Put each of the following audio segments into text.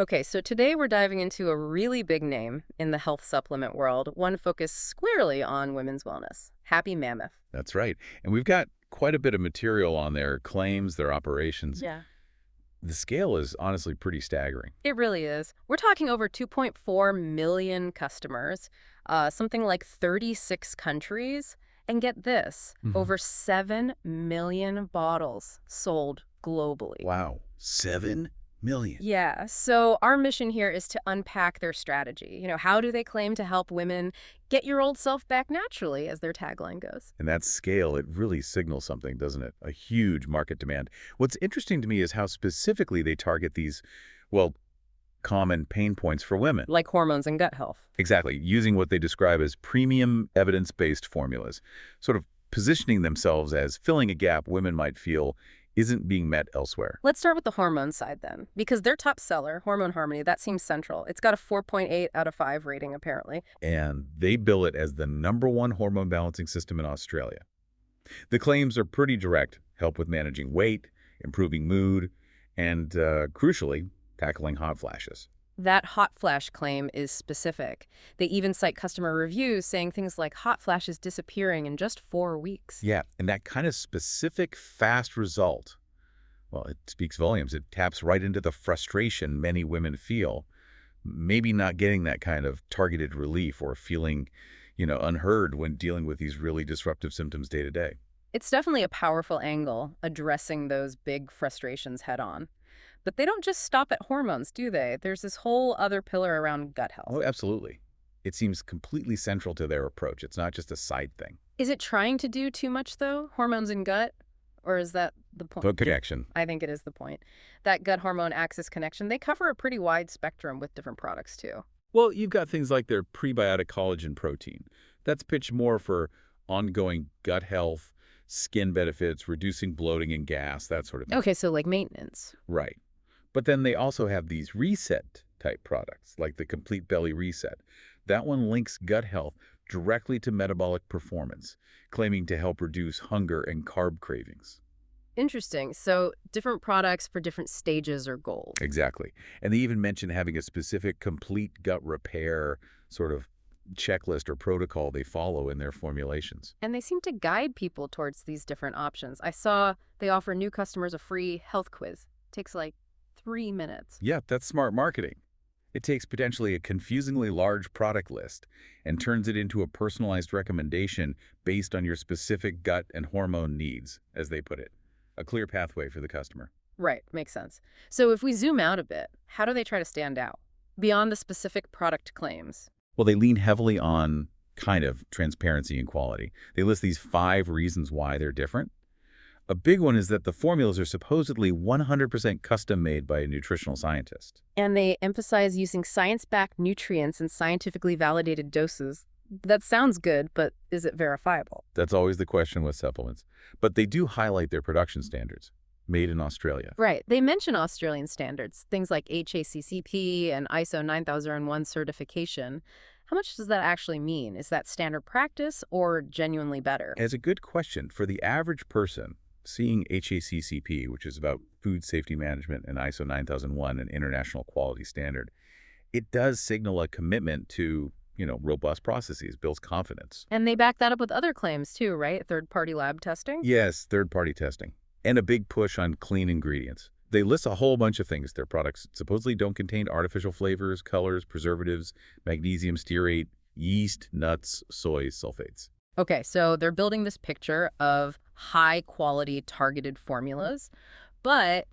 Okay, so today we're diving into a really big name in the health supplement world, one focused squarely on women's wellness, Happy Mammoth. That's right. And we've got quite a bit of material on their claims, their operations. Yeah. The scale is honestly pretty staggering. It really is. We're talking over 2.4 million customers, something like 36 countries, and get this, Mhm. over 7 million bottles sold globally. Wow. 7 million. Yeah, so our mission here is to unpack their strategy. How do they claim to help women get your old self back naturally, as their tagline goes? And that scale, it really signals something, doesn't it? A huge market demand. What's interesting to me is how specifically they target these, well, common pain points for women. Like hormones and gut health. Exactly, using what they describe as premium evidence-based formulas, sort of positioning themselves as filling a gap women might feel isn't being met elsewhere. Let's start with the hormone side then, because their top seller, Hormone Harmony, that seems central. It's got a 4.8 out of 5 rating, apparently. And they bill it as the #1 hormone balancing system in Australia. The claims are pretty direct: help with managing weight, improving mood, and crucially, tackling hot flashes. That hot flash claim is specific. They even cite customer reviews saying things like hot flashes disappearing in just 4 weeks. Yeah, and that kind of specific, fast result, well, it speaks volumes. It taps right into the frustration many women feel, maybe not getting that kind of targeted relief or feeling, unheard when dealing with these really disruptive symptoms day to day. It's definitely a powerful angle, addressing those big frustrations head on. But they don't just stop at hormones, do they? There's this whole other pillar around gut health. Oh, absolutely. It seems completely central to their approach. It's not just a side thing. Is it trying to do too much, though? Hormones and gut? Or is that the point? Book connection. I think it is the point. That gut hormone axis connection, they cover a pretty wide spectrum with different products, too. Well, you've got things like their prebiotic collagen protein. That's pitched more for ongoing gut health, skin benefits, reducing bloating and gas, that sort of thing. Okay, so like maintenance. Right. But then they also have these reset type products, like the Complete Belly Reset. That one links gut health directly to metabolic performance, claiming to help reduce hunger and carb cravings. Interesting. So different products for different stages or goals. Exactly. And they even mention having a specific complete gut repair sort of checklist or protocol they follow in their formulations. And they seem to guide people towards these different options. I saw they offer new customers a free health quiz. Takes like 3 minutes. Yeah, that's smart marketing. It takes potentially a confusingly large product list and turns it into a personalized recommendation based on your specific gut and hormone needs, as they put it. A clear pathway for the customer. Right, makes sense. So if we zoom out a bit, how do they try to stand out? Beyond the specific product claims. Well, they lean heavily on kind of transparency and quality. They list these 5 reasons why they're different. A big one is that the formulas are supposedly 100% custom made by a nutritional scientist. And they emphasize using science-backed nutrients in scientifically validated doses. That sounds good, but is it verifiable? That's always the question with supplements. But they do highlight their production standards, made in Australia. Right. They mention Australian standards, things like HACCP and ISO 9001 certification. How much does that actually mean? Is that standard practice or genuinely better? As a good question for the average person, seeing HACCP, which is about food safety management, and ISO 9001, an international quality standard, it does signal a commitment to, robust processes, builds confidence. And they back that up with other claims too, right? Third-party lab testing? Yes, third-party testing, and a big push on clean ingredients. They list a whole bunch of things. Their products supposedly don't contain artificial flavors, colors, preservatives, magnesium stearate, yeast, nuts, soy sulfates. Okay, so they're building this picture of high-quality targeted formulas, but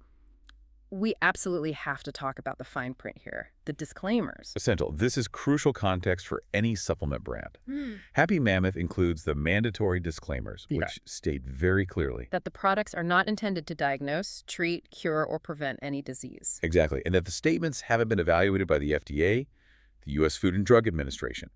we absolutely have to talk about the fine print here, the disclaimers. Essential. This is crucial context for any supplement brand. Hmm. Happy Mammoth includes the mandatory disclaimers, Yeah. which state very clearly. That the products are not intended to diagnose, treat, cure, or prevent any disease. Exactly. And that the statements haven't been evaluated by the FDA, the U.S. Food and Drug Administration.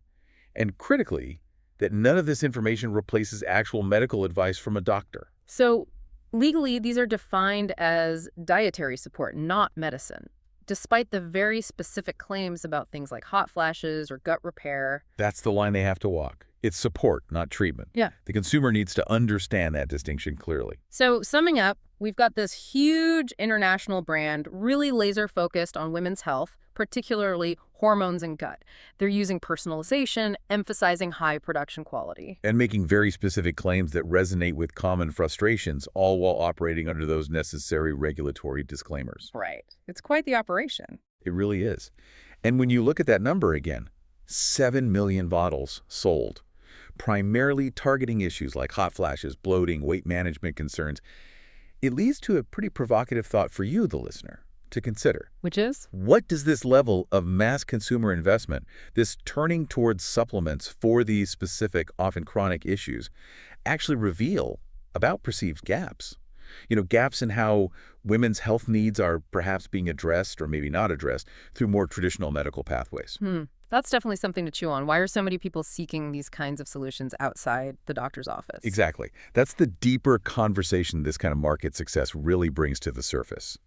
And critically, that none of this information replaces actual medical advice from a doctor. So legally, these are defined as dietary support, not medicine, despite the very specific claims about things like hot flashes or gut repair. That's the line they have to walk. It's support, not treatment. Yeah. The consumer needs to understand that distinction clearly. So summing up, we've got this huge international brand really laser focused on women's health, particularly hormones and gut. They're using personalization, emphasizing high production quality. And making very specific claims that resonate with common frustrations, all while operating under those necessary regulatory disclaimers. Right. It's quite the operation. It really is. And when you look at that number again, 7 million bottles sold, primarily targeting issues like hot flashes, bloating, weight management concerns, it leads to a pretty provocative thought for you, the listener, to consider. Which is? What does this level of mass consumer investment, this turning towards supplements for these specific, often chronic issues, actually reveal about perceived gaps? Gaps in how women's health needs are perhaps being addressed or maybe not addressed through more traditional medical pathways. That's definitely something to chew on. Why are so many people seeking these kinds of solutions outside the doctor's office? Exactly. That's the deeper conversation this kind of market success really brings to the surface.